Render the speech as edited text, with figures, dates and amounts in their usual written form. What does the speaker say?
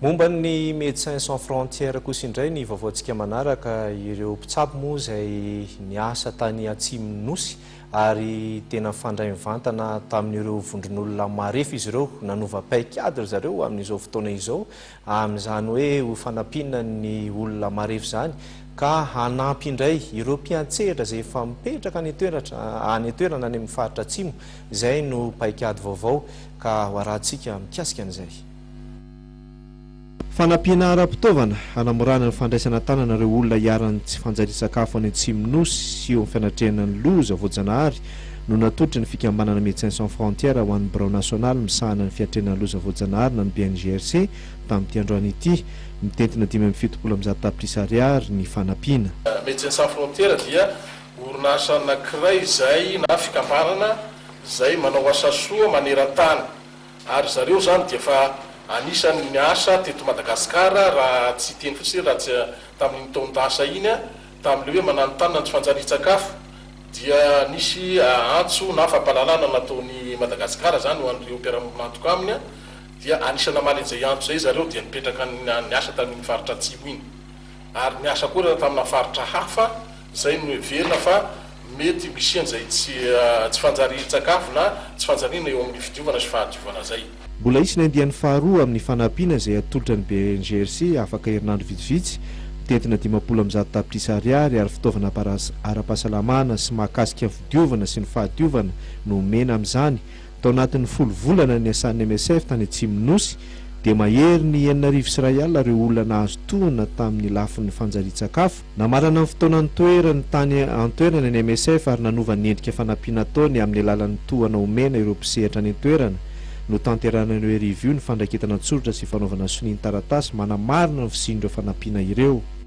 Momba ny Médecins Sans Frontières kosa indray ny vaovaontsika manaraka ireo mpitsabo moa izay niasa tany atsimon'ny nosy ary tena mifandray mivantana tamin'ireo vondron'olona marefo izy ireo nanova paikady zareo amin'izao fotoana izao amin'izany hoe ho fanampiana ny olona marefo zany ka hanampy indray ireo mpiantsehatra izay efa mipetraka any toerana any amin'ny faritra atsimo izay no paikady vaovao ka hoarantsika mikasika an'izay. Fanampiana ara-pitaovana hanamorana ny fandraisana tanana ireo olona hiarany tsy fanjari-sakafo any atsimon'ny sy eo amin'ny fiatrehana ny loza voajanahary no natolotra ny fikambanana Médecins Sans Frontières ho an'ny birao nasional misahana ny fiatrehana loza voajanahary na ny Bngrc tamin'ity androany ity mitentina 570 tafiditra ariary ny fanampiana. Médecins Sans Frontières dia orinasa anankiray izay na fikambanana izay manao asa soa maneran-tany ary zareo zany dia fa anisan'ny miasa teto Madagasikara raha tsy teny fotsiny raha tsy tamin'ny taon-dasa iny tamin'le hoe mananontany ny fanjari-tsakafo dia nisy antso na fampalalana nataon'ny Madagasikara zany ho an'ireo mpiara-mantoka aminy dia anisana mala izay antso zay zareo dia nipetraka niasa tamin'ny faritra atsimo iny ary niasa koa tamina faritra hafa zay no heverina fa mety misy an'izay tsy fanjari-tsakafo na tsy fanjariana eo amin'ny fidiovana sy fahadiovana zay. Mbola isy ny andian'ny faharoa amin'ny fanampiana izay atolotra ny Bngrc afaka herinandro vitsivitsy mitentina 570 tafiditra ariary ary fitaovana ara-pahasalamana sy mahakasika ny fidiovana sy ny fahadiovana no mena amin'izany tao anatin'ny 10 volana ny asan'ny MSF tany atsimon'ny nosy dia mahery ny 9,000 ireo olona nahazo tohana tamin'ny lafin'ny fanjari-tsakafo namarana ny fotoana ny toerany tany antoerana ny MSF ary nanova ny endrika fanampiana ataony amin'ny alalan'ny tohana omena ireo mpisehatra ny toerana no tanterana ny hoe rivodoza ny fandraikitana tsorotra sy fanaovana soniny taratasy manamarina ny fisindreo fanampiana ireo.